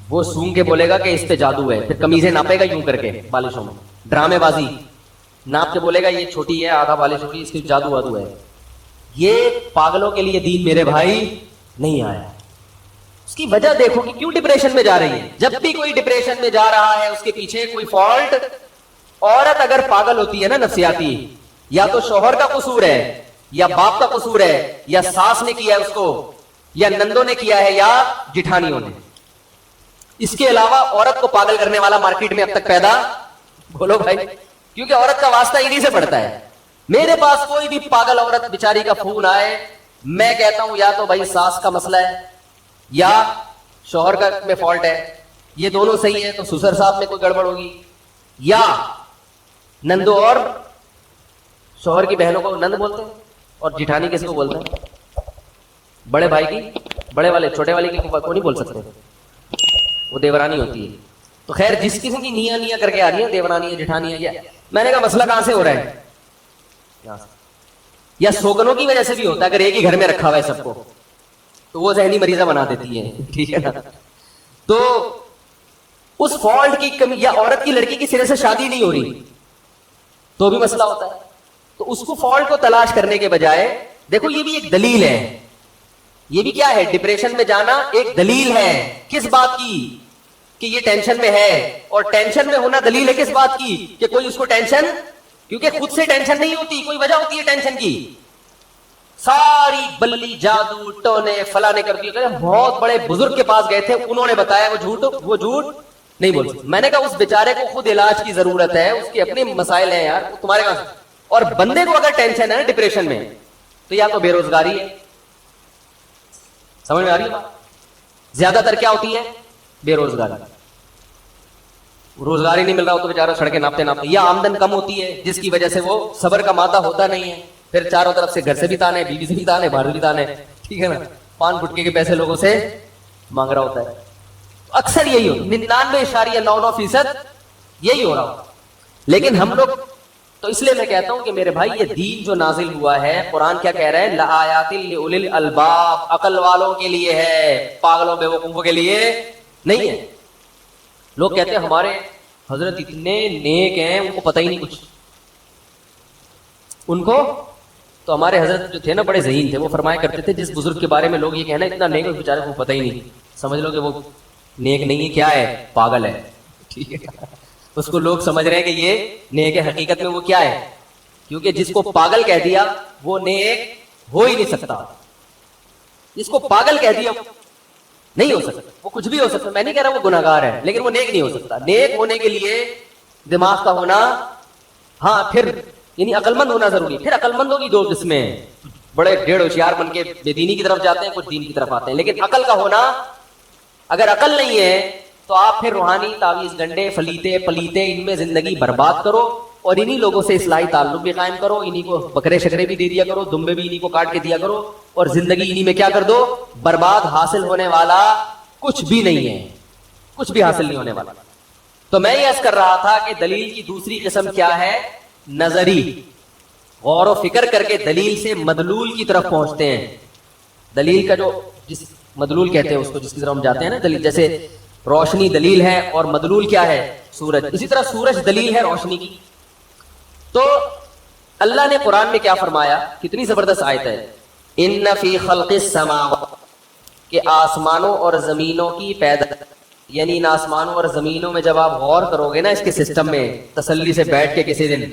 وہ سونگ کے بولے گا کہ اس پہ جادو ہے، پھر قمیضیں ناپے گا یوں کر کے بالشوں میں، ڈرامے بازی ناپ کے بولے گا یہ چھوٹی ہے آدھا بالش ہوگی، اس کی جادو وادو ہے. یہ پاگلوں کے لیے دین میرے بھائی نہیں آیا. اس کی وجہ دیکھو کہ کیوں ڈپریشن میں جا رہی ہے. جب بھی کوئی ڈپریشن میں جا رہا ہے اس کے پیچھے کوئی فالٹ. عورت اگر پاگل ہوتی ہے نا نفسیاتی، یا تو شوہر کا قصور ہے، یا باپ کا قصور ہے، یا ساس نے کیا ہے اس کو، یا نندوں نے کیا ہے، یا جٹھانیوں نے. اس کے علاوہ عورت کو پاگل کرنے والا مارکیٹ میں اب تک پیدا، بولو بھائی، کیونکہ عورت کا واسطہ انہی سے پڑتا ہے. میرے پاس کوئی بھی پاگل عورت بیچاری کا فون آئے، میں کہتا ہوں یا تو بھائی ساس کا مسئلہ ہے یا شوہر کا میں فالٹ ہے، یہ دونوں صحیح ہے تو سسر صاحب میں کوئی گڑبڑ ہوگی، یا نندو اور شوہر کی بہنوں کو نند بولتے ہیں اور جٹھانی کس کو بولتے ہیں؟ بڑے بھائی کی، بڑے والے چھوٹے والے کی کو نہیں بول سکتے، وہ دیورانی ہوتی ہے. تو خیر جس قسم کی نیا نیا کر کے آ رہی ہے دیورانی ہے جٹھانی ہے. میں نے کہا مسئلہ کہاں سے ہو رہا ہے؟ یا سوگنوں کی وجہ سے بھی ہوتا ہے. اگر ایک ہی گھر میں رکھا ہوا ہے سب کو تو وہ ذہنی مریضہ بنا دیتی ہے، ٹھیک ہے نا. تو اس فالٹ کی کمی، یا عورت کی لڑکی کی سرے سے شادی نہیں ہو رہی تو بھی مسئلہ ہوتا ہے. تو اس کو فالٹ کو تلاش کرنے کے بجائے دیکھو یہ بھی ایک دلیل ہے. یہ بھی کیا ہے؟ ڈپریشن میں جانا ایک دلیل ہے. کس بات کی؟ کہ یہ ٹینشن میں ہے. اور ٹینشن میں ہونا دلیل ہے کس بات کی؟ کہ کوئی اس کو ٹینشن، کیونکہ خود سے ٹینشن نہیں ہوتی، کوئی وجہ ہوتی ہے ٹینشن کی. ساری بلی جادو ٹونے فلانے کر دی. بہت بڑے بزرگ کے پاس گئے تھے، انہوں نے بتایا وہ جھوٹ نہیں بول سکتے. میں نے کہا اس بیچارے کو خود علاج کی ضرورت ہے، اس کے اپنے مسائل ہیں یار، تمہارے پاس. اور بندے کو اگر ٹینشن ہے ڈپریشن میں تو یا تو بے روزگاری ہے، سمجھ میں آ رہی ہے بات؟ زیادہ تر کیا ہوتی ہے؟ بے روزگاری. روزگار ہی نہیں مل رہا ہو تو بیچارہ سڑکیں ناپتے ناپتے. یا آمدن کم ہوتی ہے جس کی وجہ سے وہ صبر کا مادہ ہوتا نہیں ہے، پھر چاروں طرف سے گھر سے بھی تانے، بیوی سے بھی تانے، باہر بھی تانے، ٹھیک ہے نا. پان گٹکے کے پیسے لوگوں سے مانگ رہا ہوتا ہے. اکثر یہی ہو 99.99% یہی ہو رہا ہوتا. لیکن ہم لوگ تو اس لیے میں کہتا ہوں کہ میرے بھائی یہ دین جو نازل ہوا ہے، قرآن کیا کہہ رہا ہے؟ لآیات لأولی الالباب، عقل والوں کے لیے ہے، پاگلوں بے وقوفوں کے لیے نہیں ہے. لوگ کہتے ہیں ہمارے حضرت اتنے نیک ہیں ان کو پتہ ہی نہیں کچھ. ان کو تو ہمارے حضرت جو تھے نا بڑے ذہین تھے، وہ فرمایا کرتے تھے جس بزرگ کے بارے میں لوگ یہ کہنا اتنا نیک ہے اس بیچارے کو پتہ ہی نہیں، سمجھ لو کہ وہ نیک نہیں ہے، کیا ہے؟ پاگل ہے. ٹھیک ہے، اس کو لوگ سمجھ رہے ہیں کہ یہ نیک ہے، حقیقت میں وہ کیا ہے؟ کیونکہ جس کو پاگل کہہ دیا وہ نیک ہو ہی نہیں سکتا. جس کو پاگل کہہ دیا نہیں ہو سکتا، وہ کچھ بھی ہو سکتا. میں نہیں کہہ رہا وہ گناہگار ہے، لیکن وہ نیک نہیں ہو سکتا. نیک ہونے کے لیے دماغ کا ہونا، ہاں پھر یعنی عقل مند ہونا ضروری. پھر عقل مندوں کی دو قسمیں ہیں، بڑے ڈیڑھ ہوشیار بن کے بے دینی کی طرف جاتے ہیں، کچھ دین کی طرف آتے ہیں. لیکن عقل کا ہونا، اگر عقل نہیں ہے تو آپ پھر روحانی تعویذ گنڈے فلیتے پلیتے ان میں زندگی برباد کرو، اور انہی لوگوں سے اصلاحی تعلق بھی قائم کرو، انہی کو بکرے شکرے بھی دے دیا کرو، دمبے بھی انہی کو کاٹ کے دیا کرو، اور زندگی انہی میں کیا کر دو؟ برباد. حاصل ہونے والا کچھ بھی نہیں ہے، کچھ بھی حاصل نہیں ہونے والا. تو میں یہ عرض کر رہا تھا کہ دلیل کی دوسری قسم کیا ہے؟ نظری. غور و فکر کر کے دلیل سے مدلول کی طرف پہنچتے ہیں. دلیل کا جو جس مدلول کہتے ہیں اس کو، جس کی طرف ہم جاتے ہیں نا دلیل، جیسے روشنی دلیل ہے اور مدلول کیا ہے؟ سورج. اسی طرح سورج دلیل ہے روشنی کی. تو اللہ نے قرآن میں کیا فرمایا؟ کتنی زبردست آیت ہے، ان فی خلق السماوات، کہ آسمانوں اور زمینوں کی پیدا، یعنی ان آسمانوں اور زمینوں میں جب آپ غور کرو گے نا اس کے سسٹم میں تسلی سے بیٹھ کے کسی دن،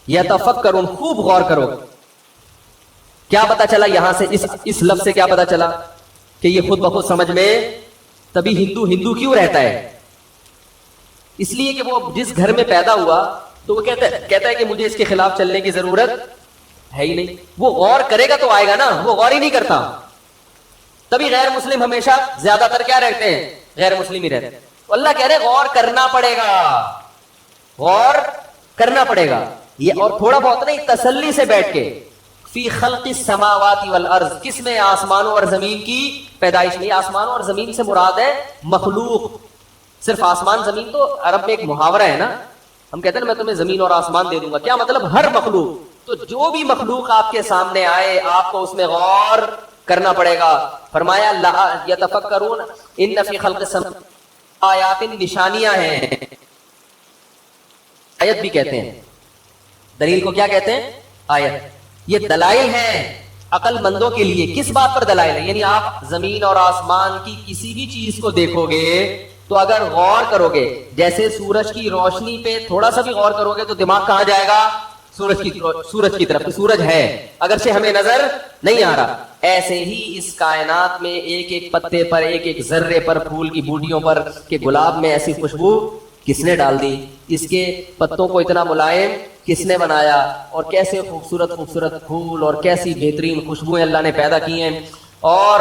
یتفکرون، خوب غور کرو. کیا پتا چلا یہاں سے اس لفظ سے کیا پتا چلا؟ کہ یہ خود بخود سمجھ میں، تبھی ہندو ہندو کیوں رہتا ہے؟ اس لیے کہ وہ جس گھر میں پیدا ہوا تو وہ کہتا ہے کہ مجھے اس کے خلاف چلنے کی ضرورت ہے ہی نہیں. وہ غور کرے گا تو آئے گا نا، وہ غور ہی نہیں کرتا. تبھی غیر مسلم ہمیشہ زیادہ تر کیا رہتے ہیں؟ غیر مسلم ہی رہتے ہیں. تو اللہ کہہ رہے غور کرنا پڑے گا، غور کرنا پڑے گا. یہ اور تھوڑا بہت نہیں، تسلی سے بیٹھ کے. فی خلق السماوات والارض، کس میں؟ آسمانوں اور زمین کی پیدائش میں. آسمانوں اور زمین سے مراد ہے مخلوق. صرف آسمان زمین تو عرب میں ایک محاورہ ہے نا، ہم کہتے ہیں نا میں تمہیں زمین اور آسمان دے دوں گا. کیا مطلب؟ ہر مخلوق. تو جو بھی مخلوق آپ کے سامنے آئے آپ کو اس میں غور کرنا پڑے گا. فرمایا لا یتفکرون ان فی خلق السماوات آیات، نشانیاں ہیں. آیت بھی کہتے ہیں، دلیل کو کیا کہتے ہیں؟ آیت. یہ دلائل ہیں عقل مندوں کے لیے. کس بات پر دلائل ہے؟ یعنی آپ زمین اور آسمان کی کسی بھی چیز کو دیکھو گے تو اگر غور کرو گے، جیسے سورج کی روشنی پہ تھوڑا سا بھی غور کرو گے تو دماغ کہاں جائے گا؟ سورج کی طرف. سورج ہے اگرچہ ہمیں نظر نہیں آ رہا. ایسے ہی اس کائنات میں ایک ایک پتے پر، ایک ایک ذرے پر، پھول کی بوٹیوں پر کہ گلاب میں ایسی خوشبو کس نے ڈال دی، اس کے پتوں کو اتنا ملائم کس نے بنایا، اور کیسے خوبصورت خوبصورت پھول اور کیسی بہترین خوشبوئیں اللہ نے پیدا کی ہیں، اور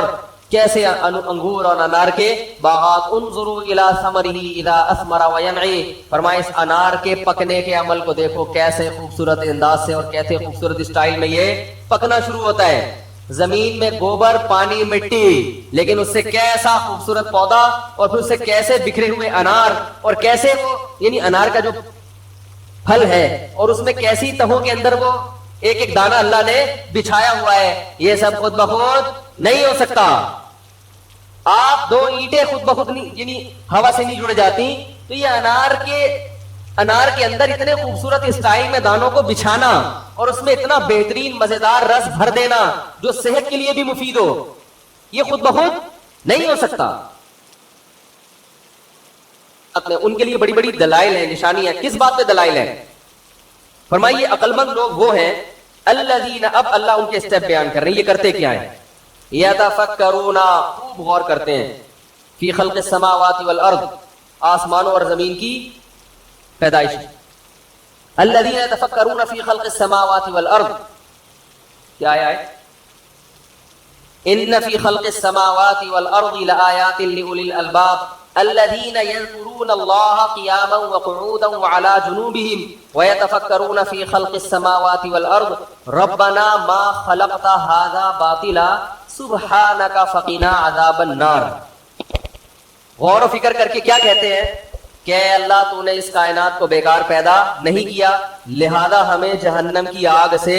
کیسے انگور اور انار کے باغات. انظروا الی ثمرہ اذا اثمر وینعی، فرمائے اس انار کے پکنے کے عمل کو دیکھو، کیسے خوبصورت انداز سے اور کیسے خوبصورت اسٹائل میں یہ پکنا شروع ہوتا ہے. زمین میں گوبر، پانی، مٹی، لیکن اس سے کیسا خوبصورت پودا، اور پھر اس سے کیسے بکھرے ہوئے انار، اور کیسے وہ یعنی انار کا جو پھل ہے اور اس میں کیسی تہوں کے اندر وہ ایک ایک دانہ اللہ نے بچھایا ہوا ہے. یہ سب خود بخود نہیں ہو سکتا. آپ دو اینٹیں خود بخود یعنی ہوا سے نہیں جڑ جاتی، تو یہ انار کے اندر اتنے خوبصورت اسٹائل میں دانوں کو بچھانا اور اس میں اتنا بہترین مزیدار رس بھر دینا جو صحت کے لیے بھی مفید ہو، یہ خود بخود نہیں ہو سکتا. ان کے لیے بڑی بڑی دلائل ہیں، نشانیاں. کس بات پہ دلائل ہیں؟ فرمائیے عقل مند لوگ وہ ہیں الذین، اب اللہ ان کے اسٹیپ بیان کر رہے ہیں. یہ کرتے کیا ہیں؟ یتفکرون، خوب غور کرتے ہیں، فی خلق السماوات والارض، آسمانوں اور زمین کی پیدائش. الذین یتفکرون فی خلق السماوات والارض، کیا ہے؟ ان فی خلق السماوات والارض لآیات لأولی الالباب الذین یذکرون اللہ قیاما وقعودا وعلی جنوبہم ویتفکرون فی خلق السماوات والارض ربنا ما خلقت ھذا باطلا سبحانک فقنا عذاب النار. غور و فکر کر کے کیا کہتے ہیں کہ اے اللہ تو نے اس کائنات کو بیکار پیدا نہیں کیا، لہذا ہمیں جہنم کی آگ سے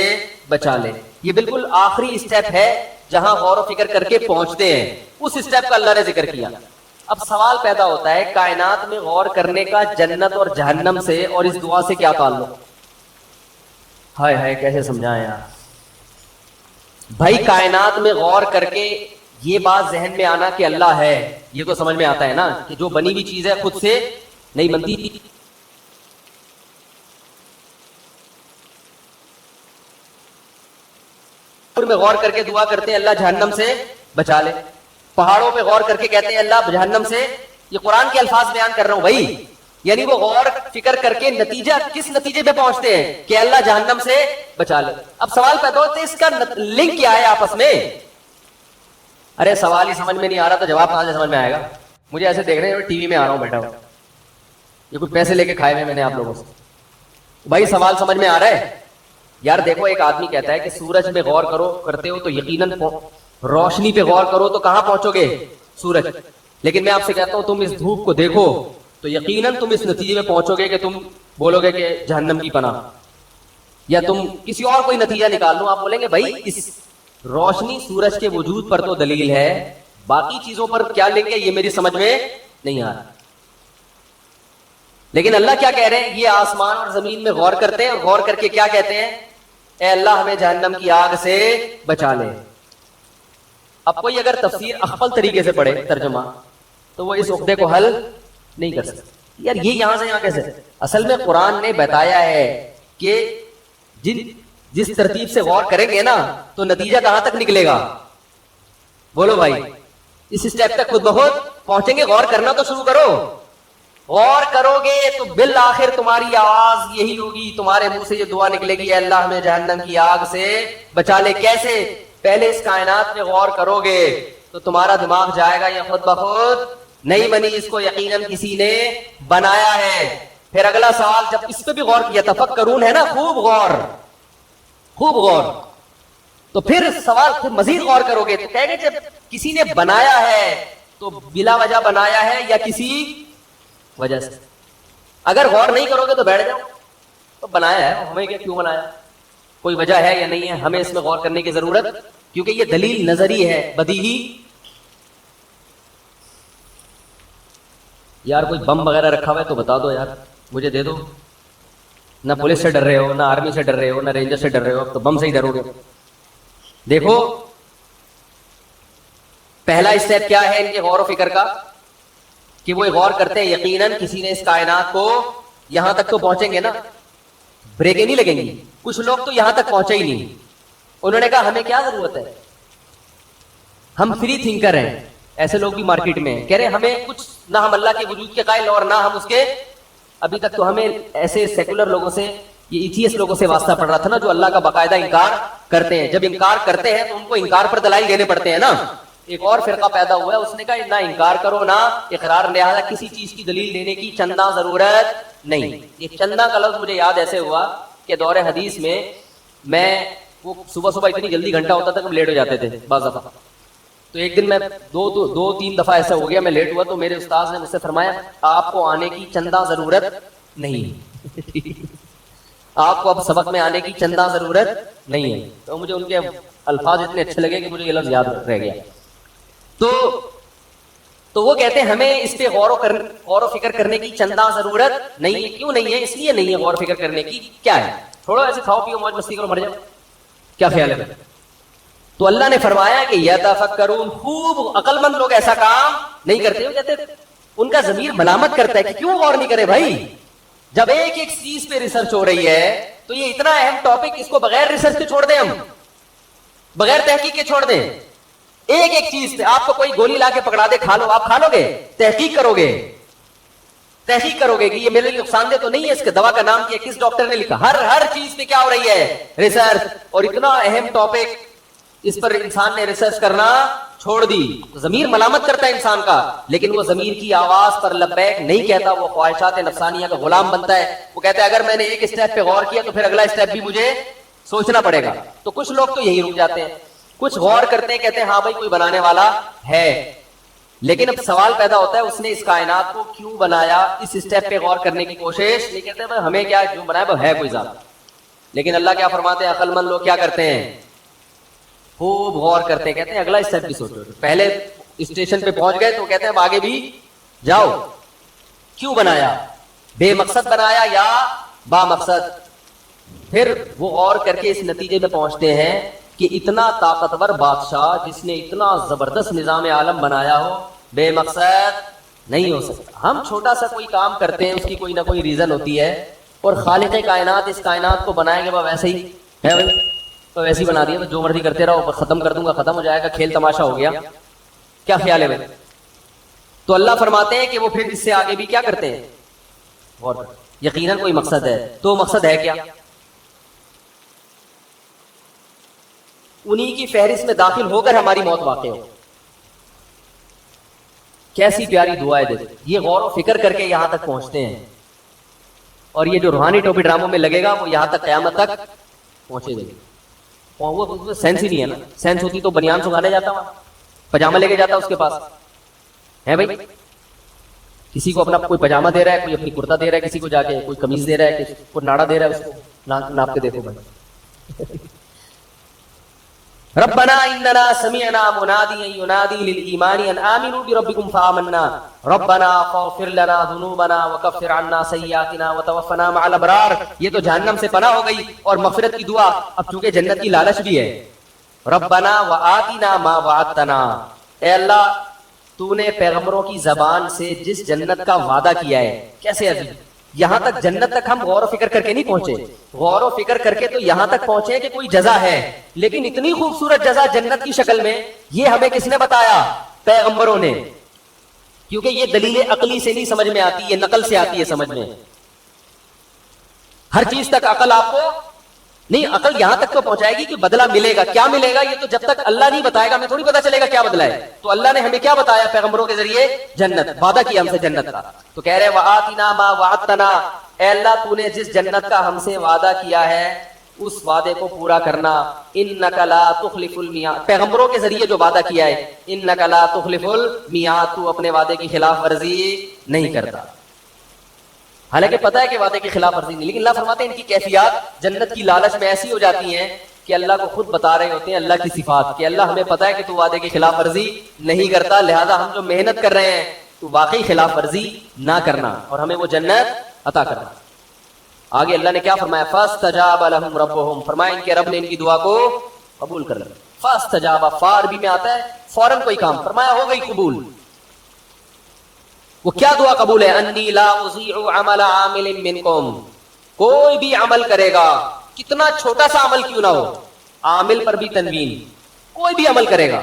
بچا لے. یہ بالکل آخری اسٹیپ ہے جہاں غور و فکر کر کے پہنچتے ہیں. اس اسٹیپ کا اللہ نے ذکر کیا. اب سوال پیدا ہوتا ہے کائنات میں غور کرنے کا جنت اور جہنم سے اور اس دعا سے کیا تعلق؟ ہائے ہائے کیسے سمجھائیں یار. بھائی کائنات میں غور کر کے یہ بات ذہن میں آنا کہ اللہ ہے، یہ تو سمجھ میں آتا ہے نا کہ جو بنی ہوئی چیز ہے خود سے نہیں بنتی. میں غور کر کے دعا کرتے ہیں اللہ جہنم سے بچا لے. پہاڑوں پہ غور کر کے کہتے ہیں اللہ جہنم سے. یہ قرآن کے الفاظ بیان کر رہا ہوں بھائی. یعنی وہ غور فکر کر کے نتیجہ کس نتیجے پہ پہنچتے ہیں کہ اللہ جہنم سے بچا لے. اب سوال پیدا ہوتا ہے اس کا لنک کیا ہے آپس میں؟ ارے سوال ہی سمجھ میں نہیں آ رہا تو جواب کہاں سے سمجھ میں آئے گا؟ مجھے ایسے دیکھ رہے ہیں ٹی وی میں آ رہا ہوں بیٹھا ہوں، یہ کچھ پیسے لے کے کھائے ہوئے میں نے آپ لوگوں سے. بھائی سوال سمجھ میں آ رہا ہے؟ یار دیکھو ایک آدمی کہتا ہے کہ سورج میں غور کرتے ہو تو یقیناً روشنی پہ غور کرو تو کہاں پہنچو گے؟ سورج. لیکن میں آپ سے کہتا ہوں تم اس دھوپ کو دیکھو تو یقیناً تم اس نتیجے میں پہنچو گے کہ تم بولو گے کہ جہنم کی پناہ، یا تم کسی اور کوئی نتیجہ نکال لو. آپ بولیں گے بھائی اس روشنی سورج کے وجود پر تو دلیل ہے، باقی چیزوں پر کیا لیں گے یہ میری سمجھ میں نہیں آ رہا. لیکن اللہ کیا کہہ رہے ہیں؟ یہ آسمان اور زمین میں غور کرتے ہیں اور غور کر کے کیا کہتے ہیں؟ اے اللہ ہمیں جہنم کی آگ سے بچا لے. اب کوئی اگر تفسیر اخفل طریقے سے پڑھے ترجمہ تو وہ اس عقدے کو حل نہیں کر سکتا. یار یہ یہاں سے یہاں کیسے؟ اصل میں قرآن نے بتایا ہے کہ جس ترتیب سے غور کریں گے نا تو نتیجہ کہاں تک نکلے گا؟ بولو بھائی اس اسٹیپ تک خود بخود پہنچیں گے. غور کرنا تو شروع کرو. غور کرو گے تو بالآخر تمہاری آواز یہی ہوگی، تمہارے منہ سے یہ دعا نکلے گی اے اللہ ہمیں جہنم کی آگ سے بچا لے. کیسے؟ پہلے اس کائنات میں غور کرو گے تو تمہارا دماغ جائے گا یہ خود بخود نہیں بنی، اس کو یقیناً کسی نے بنایا ہے. پھر اگلا سوال جب اس پہ بھی غور کیا، تفکرون ہے نا، خوب غور، تو پھر سوال پھر مزید غور کرو گے تو کہیں گے جب کسی نے بنایا ہے تو بلا وجہ بنایا ہے یا کسی وجہ سے؟ اگر غور نہیں کرو گے تو بیٹھ جاؤ، تو بنایا ہے ہمیں کیا، کیوں بنایا، کوئی وجہ ہے یا نہیں ہے، ہمیں اس میں غور کرنے کی ضرورت کیونکہ یہ دلیل نظری ہے، بدیہی. یار کوئی بم وغیرہ رکھا ہوا ہے تو بتا دو یار، مجھے دے دو. نہ پولیس سے ڈر رہے ہو، نہ آرمی سے ڈر رہے ہو، نہ رینجر سے ڈر رہے ہو، تو بم سے ہی ڈرو گے. دیکھو پہلا اسٹیپ کیا ہے ان کے غور و فکر کا، کہ وہ غور کرتے ہیں یقیناً کسی نے اس کائنات کو یہاں تک تو پہنچیں گے نا، بریکیں نہیں لگیں گی. کچھ لوگ تو یہاں تک پہنچے ہی نہیں. انہوں نے کہا ہمیں کیا ضرورت ہے، ہم فری تھنکر ہیں. ایسے لوگ بھی مارکیٹ میں ہیں، کہہ رہے ہمیں کچھ نہ ہم اللہ کے وجود کے قائل اور نہ ہم اس کے. ابھی تک تو ہمیں ایسے سیکولر لوگوں سے، یہ ایتھیسٹ لوگوں سے واسطہ پڑ رہا تھا نا، جو اللہ کا باقاعدہ انکار کرتے ہیں. جب انکار کرتے ہیں تو ان کو انکار پر دلائل دینے پڑتے ہیں نا. ایک اور فرقہ پیدا ہوا ہے، اس نے کہا نہ انکار کرو نہ اقرار، لہذا کسی چیز کی دلیل دینے کی چندہ ضرورت نہیں. یہ چندہ کا لفظ مجھے یاد ایسے ہوا کہ دور حدیث میں وہ صبح اتنی جلدی گھنٹہ ہوتا تھا کہ ہم لیٹ ہو جاتے تھے بعض دفعہ. تو ایک دن میں دو تین دفعہ ایسا ہو گیا میں لیٹ ہوا، تو میرے استاذ نے مجھ سے فرمایا آپ کو آنے کی چندہ ضرورت نہیں. آپ کو اب سبق میں آنے کی چندہ ضرورت نہیں ہے. تو مجھے ان کے الفاظ اتنے اچھے لگے کہ مجھے یہ لفظ یاد رہ گیا. تو وہ کہتے ہیں ہمیں اس پہ غور و فکر کرنے کی چندہ ضرورت نہیں ہے. کیوں نہیں ہے؟ اس لیے نہیں ہے غور و فکر کرنے کی. کیا ہے؟ تھوڑا ایسے کھاؤ پیو موج مستی کرو مر جاؤ، کیا خیال ہے؟ تو اللہ نے فرمایا کہ یتفکرون، خوب عقل مند لوگ ایسا کام نہیں کرتے. وہ کہتے ان کا ضمیر ملامت کرتا ہے کہ کیوں غور نہیں کرے بھائی، جب ایک چیز پہ ریسرچ ہو رہی ہے تو یہ اتنا اہم ٹاپک، اس کو بغیر ریسرچ کے چھوڑ دیں، ہم بغیر تحقیق کے چھوڑ دیں. ایک چیز پہ آپ کو کوئی گولی لا کے پکڑا دے کھا لو، آپ کھا لو گے؟ تحقیق کرو گے کہ یہ میرے لیے نقصان دہ تو نہیں ہے، اس کے دوا کا نام کیا، کس ڈاکٹر نے لکھا. ہر چیز پہ کیا ہو رہی ہے؟ ریسرچ. اور اتنا اہم ٹاپک، اس پر انسان نے ریسرچ کرنا چھوڑ دی. ضمیر ملامت کرتا ہے انسان کا، لیکن وہ ضمیر کی آواز پر لبیک نہیں کہتا، وہ خواہشات نفسانیہ کا غلام بنتا ہے. وہ کہتا ہے اگر میں نے ایک اسٹیپ پہ غور کیا تو پھر اگلا اسٹیپ بھی مجھے سوچنا پڑے گا. تو کچھ لوگ تو یہی رک جاتے ہیں. کچھ غور کرتے ہیں، کہتے ہیں ہاں بھائی کوئی بنانے والا ہے، لیکن اب سوال پیدا ہوتا ہے اس نے اس کائنات کو کیوں بنایا؟ اس اسٹیپ پہ غور کرنے کی کوشش نہیں کرتے. بھائی ہمیں کیا، کیوں بنایا، وہ ہے کوئی ذات. لیکن اللہ کیا فرماتے ہیں؟ عقل مند لوگ کیا کرتے ہیں؟ خوب غور کرتے ہیں، کہتے ہیں اگلا اسٹیپ بھی سوچو. پہلے اسٹیشن پہ پہنچ گئے تو کہتے ہیں اب آگے بھی جاؤ. کیوں بنایا؟ بے مقصد بنایا یا با مقصد؟ پھر وہ غور کر کے اس نتیجے میں پہنچتے ہیں کہ اتنا طاقتور بادشاہ جس نے اتنا زبردست نظام عالم بنایا ہو، بے مقصد نہیں ہو سکتا. ہم چھوٹا سا کوئی کام کرتے ہیں، اس کی کوئی نہ کوئی ریزن ہوتی ہے، اور خالق کائنات اس کائنات کو بنائیں گے وہ ویسے ہی ہے بھائی، تو ویسے ہی بنا دیا، جو مرضی کرتے رہو، ختم کر دوں گا، ختم ہو جائے گا، کھیل تماشا ہو گیا. کیا خیال ہے بھائی؟ تو اللہ فرماتے ہیں کہ وہ پھر اس سے آگے بھی کیا کرتے ہیں؟ غور. یقیناً کوئی مقصد ہے. تو مقصد ہے کیا؟ انہی کی فہرست میں داخل ہو کر ہماری موت واقع ہو. کیسی پیاری دعا ہے دیکھو. یہ غور و فکر کر کے یہاں تک پہنچتے ہیں، اور یہ جو روحانی ٹوپی ڈراموں میں لگے گا وہ یہاں تک قیامت تک پہنچے گا. وہ سینس ہی نہیں ہے نا. سینس ہوتی تو بنیان سکھانے جاتا ہوں، پجامہ لے کے جاتا اس کے پاس ہے بھائی. کسی کو اپنا کوئی پجامہ دے رہا ہے، کوئی اپنی کرتا دے رہا ہے، کسی کو جا کے کوئی قمیض دے رہا ہے، کسی کو ناڑا دے رہا ہے، اس کو ناپ کے دیکھو بھائی. ربنا اننا سمعنا مناديا ينادي للايمان ان امنوا بربكم فآمنا ربنا فاغفر لنا ذنوبنا وكفر عنا سيئاتنا وتوفنا مع الابرار. یہ تو جہنم سے پناہ ہو گئی اور مغفرت کی دعا. اب چونکہ جنت کی لالچ بھی ہے. ربنا وآتنا ما وعدتنا، اے اللہ تو نے پیغمبروں کی زبان سے جس جنت کا وعدہ کیا ہے. کیسے عجیب. یہاں تک جنت تک ہم غور و فکر کر کے نہیں پہنچے. غور و فکر کر کے تو یہاں تک پہنچے کہ کوئی جزا ہے، لیکن اتنی خوبصورت جزا جنت کی شکل میں، یہ ہمیں کس نے بتایا؟ پیغمبروں نے. کیونکہ یہ دلیل عقلی سے نہیں سمجھ میں آتی، یہ نقل سے آتی ہے سمجھ میں. ہر چیز تک عقل آپ کو نہیں، عقل یہاں تک تو پہنچائے گی کہ بدلہ ملے گا. کیا ملے گا یہ تو جب تک اللہ نہیں بتائے گا ہمیں تھوڑی پتا چلے گا کیا بدلہ ہے. تو اللہ نے ہمیں کیا بتایا پیغمبروں کے ذریعے؟ جنت. وعدہ کیا ہم سے جنت کا. تو کہہ رہے وآتنا ما وعدتنا، اے اللہ تو نے جس جنت کا ہم سے وعدہ کیا ہے اس وعدے کو پورا کرنا. انک لا تخلف المیعاد، پیغمبروں کے ذریعے جو وعدہ کیا ہے، انک لا تخلف المیعاد، تو اپنے وعدے کی خلاف ورزی نہیں کرتا. حالانکہ پتہ ہے کہ وعدے کی خلاف ورزی نہیں، لیکن اللہ فرماتے ہیں ان کی کیفیات جنت کی لالچ میں ایسی ہو جاتی ہیں کہ اللہ کو خود بتا رہے ہوتے ہیں اللہ کی صفات کہ اللہ ہمیں پتا ہے کہ تو وعدے کی خلاف ورزی نہیں کرتا، لہذا ہم جو محنت کر رہے ہیں تو واقعی خلاف ورزی نہ کرنا اور ہمیں وہ جنت عطا کرنا۔ آگے اللہ نے کیا فرمایا؟ فاستجاب لهم ربهم، فرمایا ان کے رب نے ان کی دعا کو قبول کر لیا۔ فاستجاب فا عربی میں آتا ہے فوراً کوئی کام، فرمایا ہو گئی قبول۔ وہ کیا دعا قبول ہے؟ انی لا اضیع عمل عامل منکم، کوئی بھی عمل کرے گا کتنا چھوٹا سا عمل کیوں نہ ہو، عامل پر بھی تنوین، کوئی بھی عمل کرے گا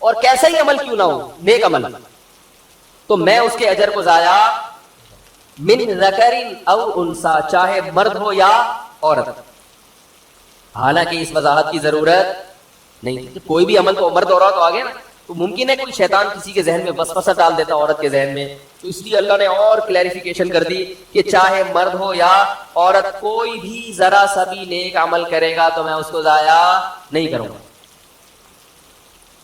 اور کیسا ہی عمل کیوں نہ ہو، نیک عمل، تو میں اس کے اجر کو ضائع من ذکر او انثی، چاہے مرد ہو یا عورت۔ حالانکہ اس وضاحت کی ضرورت نہیں تھی، کوئی بھی عمل تو مرد اور عورت آ گیا نا، تو ممکن ہے کوئی شیطان کسی کے ذہن میں وسوسہ ڈال دیتا عورت کے ذہن میں، تو اس لیے اللہ نے اور کلیریفیکیشن کر دی کہ چاہے مرد ہو یا عورت، کوئی بھی ذرا سا بھی نیک عمل کرے گا تو میں اس کو ضائع نہیں کروں گا۔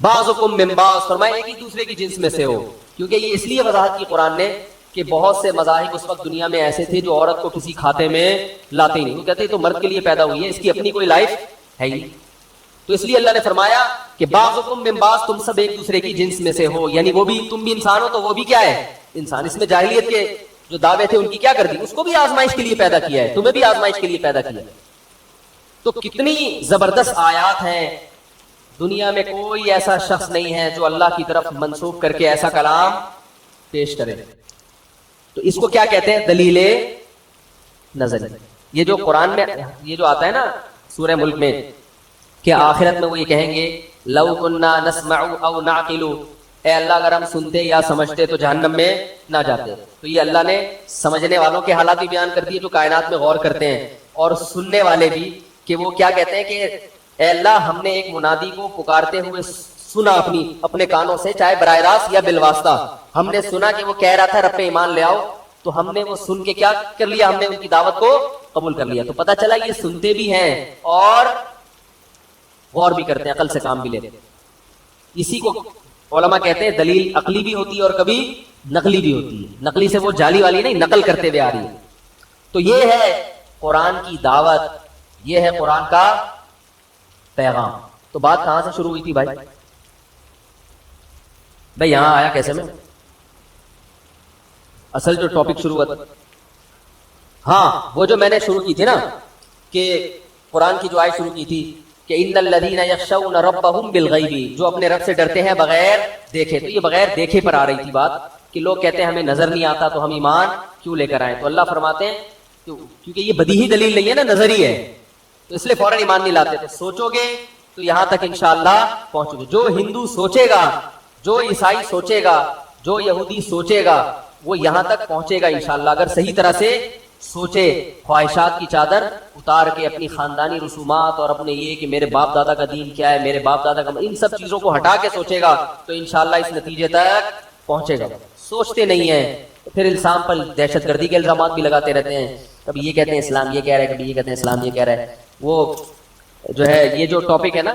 بعضکم من بعض، فرمایا ایک ہی دوسرے کی جنس میں سے ہو، کیونکہ یہ اس لیے وضاحت کی قرآن نے کہ بہت سے مذاہب اس وقت دنیا میں ایسے تھے جو عورت کو کسی کھاتے میں لاتے ہی نہیں، وہ کہتے تو مرد کے لیے پیدا ہوئی ہے، اس کی اپنی کوئی لائف ہے ہی، تو اس لیے اللہ نے فرمایا کہ بعضکم من بعض، تم سب ایک دوسرے کی جنس میں سے ہو، یعنی وہ بھی تم بھی انسان ہو تو وہ بھی کیا ہے انسان۔ اس میں جاہلیت کے جو دعوے تھے ان کی کیا کر دی، اس کو بھی آزمائش کے لیے پیدا کیا ہے، تمہیں بھی آزمائش کے لیے پیدا کیا ہے۔ تو کتنی زبردست آیات ہیں، دنیا میں کوئی ایسا شخص نہیں ہے جو اللہ کی طرف منسوب کر کے ایسا کلام پیش کرے۔ تو اس کو کیا کہتے ہیں؟ دلیل نظری۔ یہ جو قرآن میں یہ جو آتا ہے نا سورہ ملک میں کہ آخرت میں وہ یہ کہیں گے لو کنا نسمع او نعقل، اے اللہ اگر ہم سنتے یا سمجھتے تو جہنم میں نہ جاتے۔ تو یہ اللہ نے سمجھنے والوں کے حالات بھی بیان کر دیے جو کائنات میں غور کرتے ہیں، اور سننے والے بھی کہ وہ کیا کہتے ہیں کہ اے اللہ ہم نے ایک منادی کو پکارتے ہوئے سنا اپنے کانوں سے، چاہے براہ راست یا بالواسطہ، ہم نے سنا کہ وہ کہہ رہا تھا رب ایمان لے آؤ، تو ہم نے وہ سن کے کیا کر لیا، ہم نے ان کی دعوت کو قبول کر لیا۔ تو پتہ چلا یہ سنتے بھی ہیں اور غور بھی کرتے ہیں، عقل سے کام بھی لیتے ہیں۔ اسی کو علماء کہتے ہیں دلیل عقلی بھی ہوتی ہے اور کبھی نقلی بھی ہوتی ہے، نقلی سے وہ جعلی والی نہیں، نقل کرتے ہوئے آ رہی ہے۔ تو یہ ہے قرآن کی دعوت، یہ ہے قرآن کا پیغام۔ تو بات کہاں سے شروع ہوئی تھی بھائی یہاں آیا کیسے میں؟ اصل جو ٹاپک شروع ہوا تھا، ہاں وہ جو میں نے شروع کی تھی نا کہ قرآن کی جو آیت شروع کی تھی کہ ان الذین یخشون ربهم بالغیب، جو اپنے رب سے ڈرتے ہیں بغیر دیکھے۔ تو یہ بغیر دیکھے پر آ رہی تھی بات کہ لوگ کہتے ہیں ہمیں نظر نہیں آتا تو ہم ایمان کیوں لے کر آئیں؟ تو اللہ فرماتے ہیں کیونکہ یہ بدیہی دلیل نہیں ہے نا، نظری ہے، تو اس لیے فوراً ایمان نہیں لاتے تھے۔ سوچو گے تو یہاں تک انشاءاللہ پہنچو گے۔ جو ہندو سوچے گا، جو عیسائی سوچے گا، جو یہودی سوچے گا، وہ یہاں تک پہنچے گا انشاءاللہ، اگر صحیح طرح سے سوچے، خواہشات کی چادر اتار کے اپنی خاندانی رسومات اور اپنے یہ کہ میرے باپ دادا کا دین کیا ہے، میرے باپ دادا کا، ان سب چیزوں کو ہٹا کے سوچے گا تو انشاءاللہ اس نتیجے تک پہنچے گا۔ سوچتے نہیں ہیں تو پھر الزام پر دہشت گردی کے الزامات بھی لگاتے رہتے ہیں، کبھی یہ کہتے ہیں اسلام یہ کہہ رہا ہے، کبھی یہ کہتے ہیں اسلام یہ کہہ رہا ہے۔ وہ جو ہے یہ جو ٹاپک ہے نا